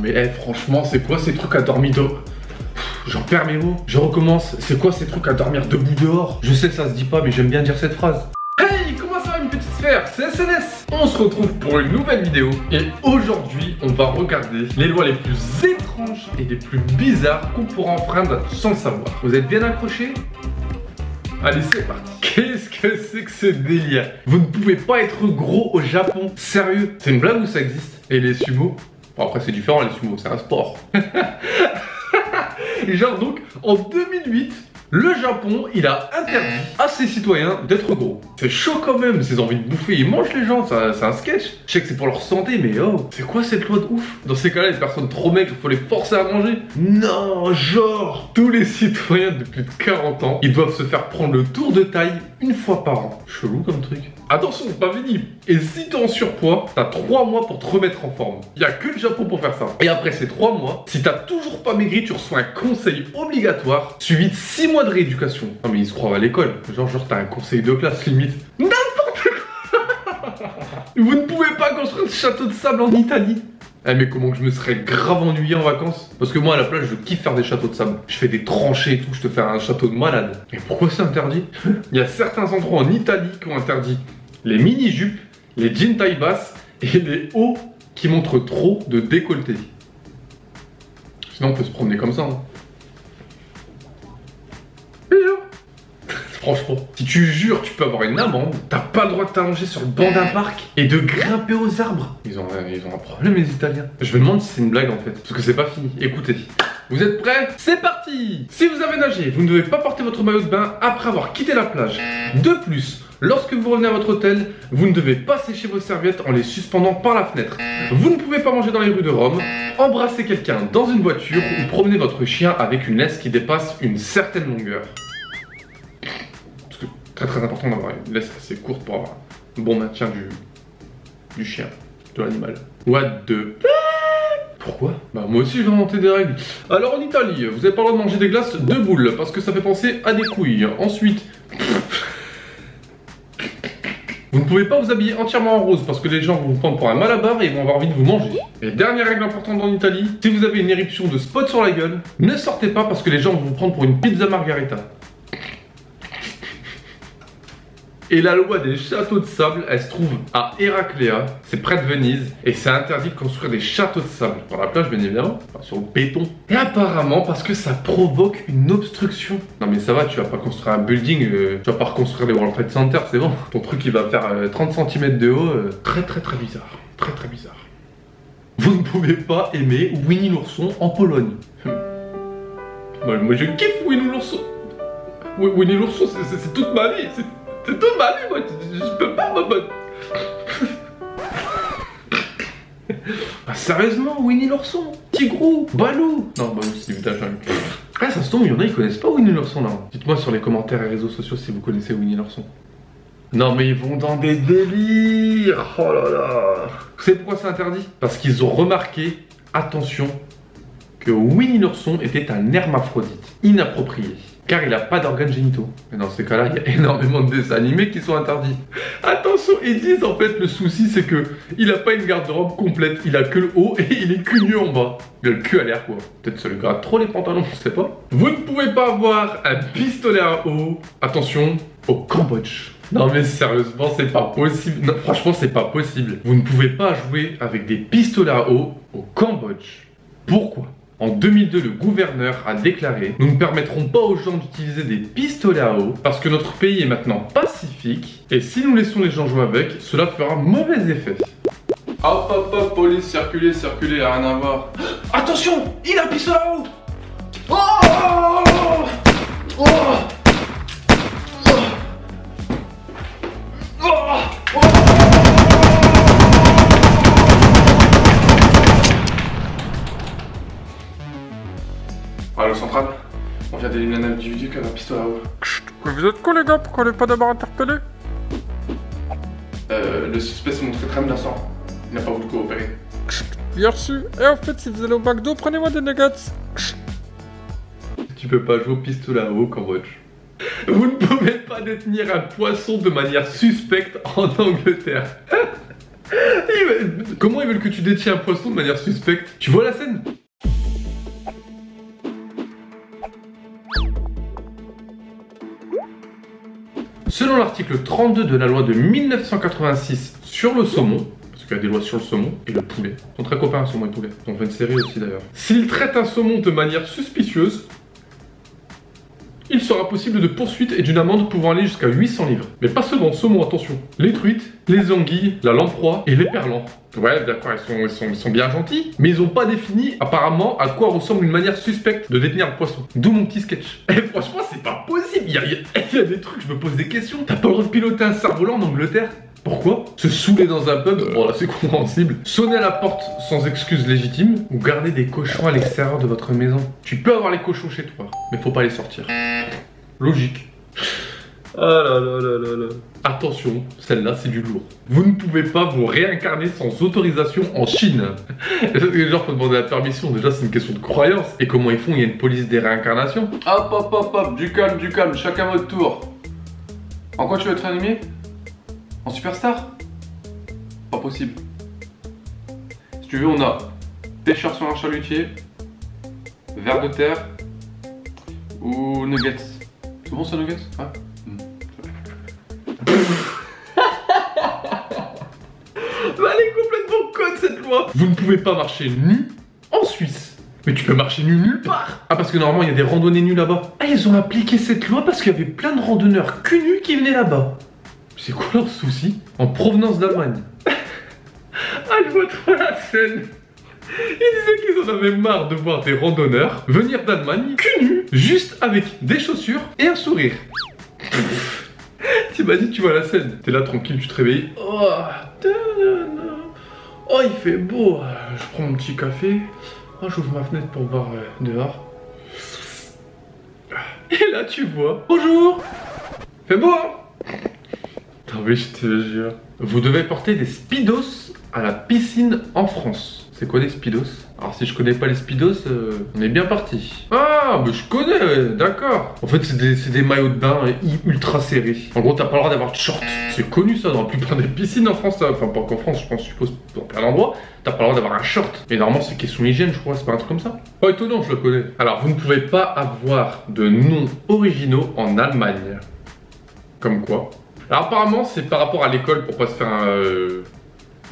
mais franchement, c'est quoi ces trucs à dormir dehors? J'en perds mes mots. Je recommence. C'est quoi ces trucs à dormir debout dehors? Je sais, ça se dit pas, mais j'aime bien dire cette phrase. Hey, comment ça va une petite sphère? C'est SNS. On se retrouve pour une nouvelle vidéo. Et aujourd'hui, on va regarder les lois les plus étranges et les plus bizarres qu'on pourra enfreindre sans le savoir. Vous êtes bien accrochés? Allez, c'est parti. Qu'est-ce que c'est que ce délire? Vous ne pouvez pas être gros au Japon. Sérieux? C'est une blague ou ça existe? Et les sumo? Bon, après, c'est différent, les sumo, c'est un sport. Et genre, donc, en 2008, le Japon, il a interdit à ses citoyens d'être gros. C'est chaud quand même, ces envies de bouffer, ils mangent les gens, c'est un sketch. Je sais que c'est pour leur santé, mais oh, c'est quoi cette loi de ouf? Dans ces cas-là, les personnes trop maigres, il faut les forcer à manger. Non, genre, tous les citoyens de plus de 40 ans, ils doivent se faire prendre le tour de taille une fois par an. Chelou comme truc. Attention, c'est pas fini. Et si t'es en surpoids, t'as 3 mois pour te remettre en forme. Il y a que le Japon pour faire ça. Et après ces 3 mois, si t'as toujours pas maigri, tu reçois un conseil obligatoire, suivi de 6 mois de rééducation. Non mais ils se croient à l'école. Genre t'as un conseil de classe limite. N'importe quoi. Vous ne pouvez pas construire ce château de sable en Italie. Eh mais comment que je me serais grave ennuyé en vacances? Parce que moi à la plage je kiffe faire des châteaux de sable. Je fais des tranchées et tout, je te fais un château de malade. Et pourquoi c'est interdit? Il y a certains endroits en Italie qui ont interdit les mini-jupes, les jeans taille basse et les hauts qui montrent trop de décolleté. Sinon on peut se promener comme ça. Hein. Franchement, si tu jures, tu peux avoir une amende. T'as pas le droit de t'allonger sur le banc d'un parc et de grimper aux arbres. Ils ont un problème les Italiens. Je me demande si c'est une blague en fait, parce que c'est pas fini. Écoutez, vous êtes prêts? C'est parti! Si vous avez nagé, vous ne devez pas porter votre maillot de bain après avoir quitté la plage. De plus, lorsque vous revenez à votre hôtel, vous ne devez pas sécher vos serviettes en les suspendant par la fenêtre. Vous ne pouvez pas manger dans les rues de Rome, embrasser quelqu'un dans une voiture ou promener votre chien avec une laisse qui dépasse une certaine longueur. Très important d'avoir une laisse assez courte pour avoir un bon maintien du chien, de l'animal. What the... Pourquoi? Bah moi aussi je vais inventer des règles. Alors en Italie, vous n'avez pas le droit de manger des glaces de boules parce que ça fait penser à des couilles. Ensuite... Vous ne pouvez pas vous habiller entièrement en rose parce que les gens vont vous prendre pour un malabar et ils vont avoir envie de vous manger. Et dernière règle importante en Italie, si vous avez une éruption de spot sur la gueule, ne sortez pas parce que les gens vont vous prendre pour une pizza margarita. Et la loi des châteaux de sable, elle se trouve à Héracléa, c'est près de Venise, et c'est interdit de construire des châteaux de sable. Sur la plage, bien évidemment, enfin, sur le béton. Et apparemment, parce que ça provoque une obstruction. Non mais ça va, tu vas pas construire un building, tu vas pas reconstruire les World Trade Center, c'est bon. Ton truc, il va faire 30 cm de haut, très bizarre. Très bizarre. Vous ne pouvez pas aimer Winnie l'ourson en Pologne. Moi je kiffe Winnie l'ourson. Winnie l'ourson, c'est toute ma vie, c'est toute ma vie, moi, je peux pas, ma bonne. Ah, sérieusement, Winnie l'ourson, Tigrou, Balou. Non, Balou, c'est du village. Ah, ça se tombe, il y en a, ils connaissent pas Winnie l'ourson, là. Dites-moi sur les commentaires et réseaux sociaux si vous connaissez Winnie l'ourson. Non, mais ils vont dans des délires. Oh là là. Vous savez pourquoi c'est interdit? Parce qu'ils ont remarqué, attention, que Winnie l'ourson était un hermaphrodite, inapproprié. Car il n'a pas d'organes génitaux. Mais dans ces cas-là, il y a énormément de dessins animés qui sont interdits. Attention, ils disent en fait le souci c'est que il n'a pas une garde-robe complète, il a que le haut et il est cul nu en bas. Il a le cul à l'air quoi. Peut-être ça lui gratte trop les pantalons, je sais pas. Vous ne pouvez pas avoir un pistolet à eau, attention, au Cambodge. Non mais sérieusement, c'est pas possible. Non, franchement, c'est pas possible. Vous ne pouvez pas jouer avec des pistolets à eau au Cambodge. Pourquoi ? En 2002, le gouverneur a déclaré « Nous ne permettrons pas aux gens d'utiliser des pistolets à eau parce que notre pays est maintenant pacifique et si nous laissons les gens jouer avec, cela fera mauvais effet. » Hop, police, circulez, y'a rien à voir. Attention, il a un pistolet à eau. Allo central, on vient d'éliminer un individu qui a un pistolet à eau. Chut, mais vous êtes quoi les gars? Pourquoi on n'est pas d'abord interpellé? Le suspect s'est montré très menaçant. Il n'a pas voulu coopérer. Chut, bien reçu. Et en fait, si vous allez au McDo, prenez-moi des nuggets. Chut. Tu peux pas jouer au pistolet à eau au Cambodge. Vous ne pouvez pas détenir un poisson de manière suspecte en Angleterre. Comment ils veulent que tu détiens un poisson de manière suspecte? Tu vois la scène? Selon l'article 32 de la loi de 1986 sur le saumon, parce qu'il y a des lois sur le saumon et le poulet, ils sont très copains, saumon et poulet. Ils ont fait une série aussi d'ailleurs. S'ils traitent un saumon de manière suspicieuse, il sera possible de poursuite et d'une amende pouvant aller jusqu'à 800 livres. Mais pas seulement le saumon, attention. Les truites, les anguilles, la lamproie et les perlans. Ouais, d'accord, ils sont bien gentils, mais ils n'ont pas défini apparemment à quoi ressemble une manière suspecte de détenir le poisson. D'où mon petit sketch. Et franchement, c'est pas possible. Il y a des trucs, je me pose des questions. T'as pas le droit de piloter un cerf-volant en Angleterre? Pourquoi? Se saouler dans un pub, bon là c'est compréhensible. Sonner à la porte sans excuse légitime, ou garder des cochons à l'extérieur de votre maison. Tu peux avoir les cochons chez toi, mais faut pas les sortir. Logique. Ah là là là là là. Attention, celle-là c'est du lourd. Vous ne pouvez pas vous réincarner sans autorisation en Chine. Les gens faut demander la permission, déjà c'est une question de croyance. Et comment ils font? Il y a une police des réincarnations. Hop hop hop hop, du calme, chacun votre tour. En quoi tu veux être animé? En superstar? Pas possible. Si tu veux, on a pêcheur sur un chalutier, ver de terre ou nuggets. C'est bon ça, nuggets? Ouais. Elle est complètement conne cette loi. Vous ne pouvez pas marcher nu en Suisse. Mais tu peux marcher nu nulle part. Ah, parce que normalement il y a des randonnées nues là-bas. Ah, ils ont appliqué cette loi parce qu'il y avait plein de randonneurs cul nus qui venaient là-bas. C'est quoi leur souci? En provenance d'Allemagne. Ah, je vois trop la scène. Ils disaient qu'ils en avaient marre de voir des randonneurs venir d'Allemagne cul nus, juste avec des chaussures et un sourire. T'imagines, tu vois la scène. T'es là tranquille, tu te réveilles. Oh, il fait beau. Je prends mon petit café. Oh, j'ouvre ma fenêtre pour voir dehors. Et là, tu vois. Bonjour. Fait beau, hein? Non mais je te jure. Vous devez porter des speedos à la piscine en France. C'est quoi des speedos? Alors si je connais pas les speedos, on est bien parti. Ah, mais je connais, d'accord. En fait, c'est des maillots de bain ultra serrés. En gros, t'as pas le droit d'avoir de short. C'est connu ça dans la plupart des piscines en France. Enfin, pas qu'en France, je suppose, dans plein d'endroits. T'as pas le droit d'avoir un short. Et normalement, c'est question hygiène, je crois, c'est pas un truc comme ça. Oh, étonnant, je le connais. Alors, vous ne pouvez pas avoir de noms originaux en Allemagne. Comme quoi? Alors apparemment c'est par rapport à l'école pour pas se faire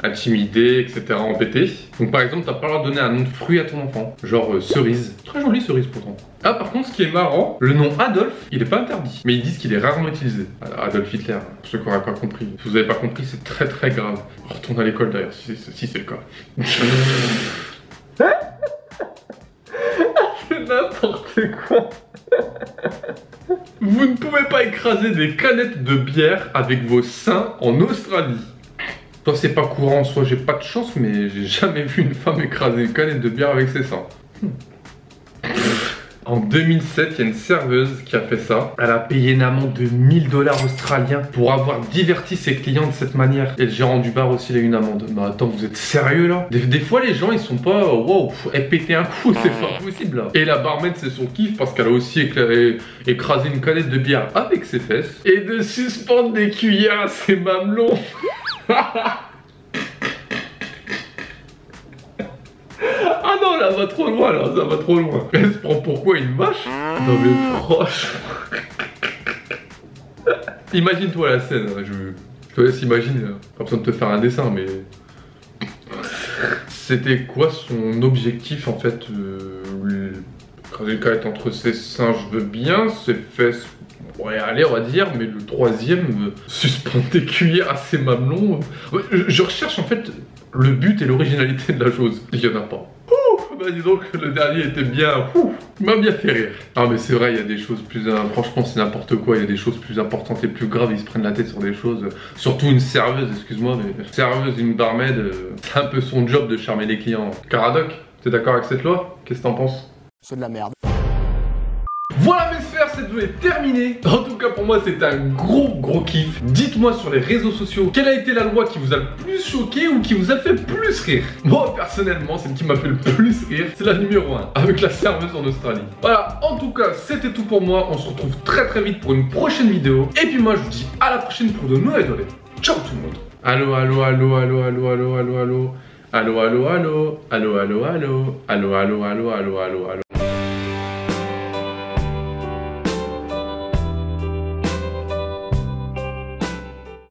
intimider, etc., embêter. Donc par exemple t'as pas le droit de donner un nom de fruit à ton enfant, genre cerise. Très jolie cerise pourtant. Ah par contre ce qui est marrant, le nom Adolphe il est pas interdit, mais ils disent qu'il est rarement utilisé. Adolf Hitler, pour ceux qui n'auraient pas compris. Si vous avez pas compris c'est très très grave. Retourne à l'école d'ailleurs si c'est le cas. C'est n'importe quoi. Vous ne pouvez pas écraser des canettes de bière avec vos seins en Australie. Soit c'est pas courant, soit j'ai pas de chance, mais j'ai jamais vu une femme écraser une canette de bière avec ses seins. En 2007, il y a une serveuse qui a fait ça. Elle a payé une amende de 1000 $ australiens pour avoir diverti ses clients de cette manière. Et le gérant du bar aussi, il a eu une amende. Bah attends, vous êtes sérieux là? Des fois, les gens, ils sont pas... Wow, elle pétait un coup, c'est pas possible là. Et la barmaid, c'est son kiff parce qu'elle a aussi écrasé une canette de bière avec ses fesses. Et de suspendre des cuillères à ses mamelons. Ah non, là, ça va trop loin, là, ça va trop loin. Elle se prend pourquoi une vache? Non mais franchement... Imagine-toi la scène, hein, je te laisse imaginer, hein. Pas besoin de te faire un dessin, mais... C'était quoi son objectif, en fait? Écraser une canette entre ses seins, je veux bien, ses fesses... Ouais, allez, on va dire, mais le troisième, suspendre des cuillères à ses mamelons... Je recherche, en fait... le but et l'originalité de la chose. Il y en a pas. Bah dis donc, le dernier était bien... il m'a bien fait rire. Ah mais c'est vrai, il y a des choses plus... franchement, c'est n'importe quoi. Il y a des choses plus importantes et plus graves. Ils se prennent la tête sur des choses... Surtout une serveuse, excuse-moi, mais... Serveuse, une barmaid, c'est un peu son job de charmer les clients. Caradoc, t'es d'accord avec cette loi? Qu'est-ce que t'en penses? C'est de la merde. Voilà mes sphères, cette vidéo est terminée. En tout cas pour moi c'est un gros kiff. Dites-moi sur les réseaux sociaux quelle a été la loi qui vous a le plus choqué ou qui vous a fait plus rire. Moi personnellement celle qui m'a fait le plus rire c'est la numéro 1 avec la serveuse en Australie. Voilà, en tout cas c'était tout pour moi. On se retrouve très vite pour une prochaine vidéo. Et puis moi je vous dis à la prochaine pour de nouvelles vidéos. Ciao tout le monde. Allô, allô, allô, allô, allô, allô, allô, allô. Allô, allô, allô. Allô, allô, allô. Allô, allô, allô, allô, allô, allô.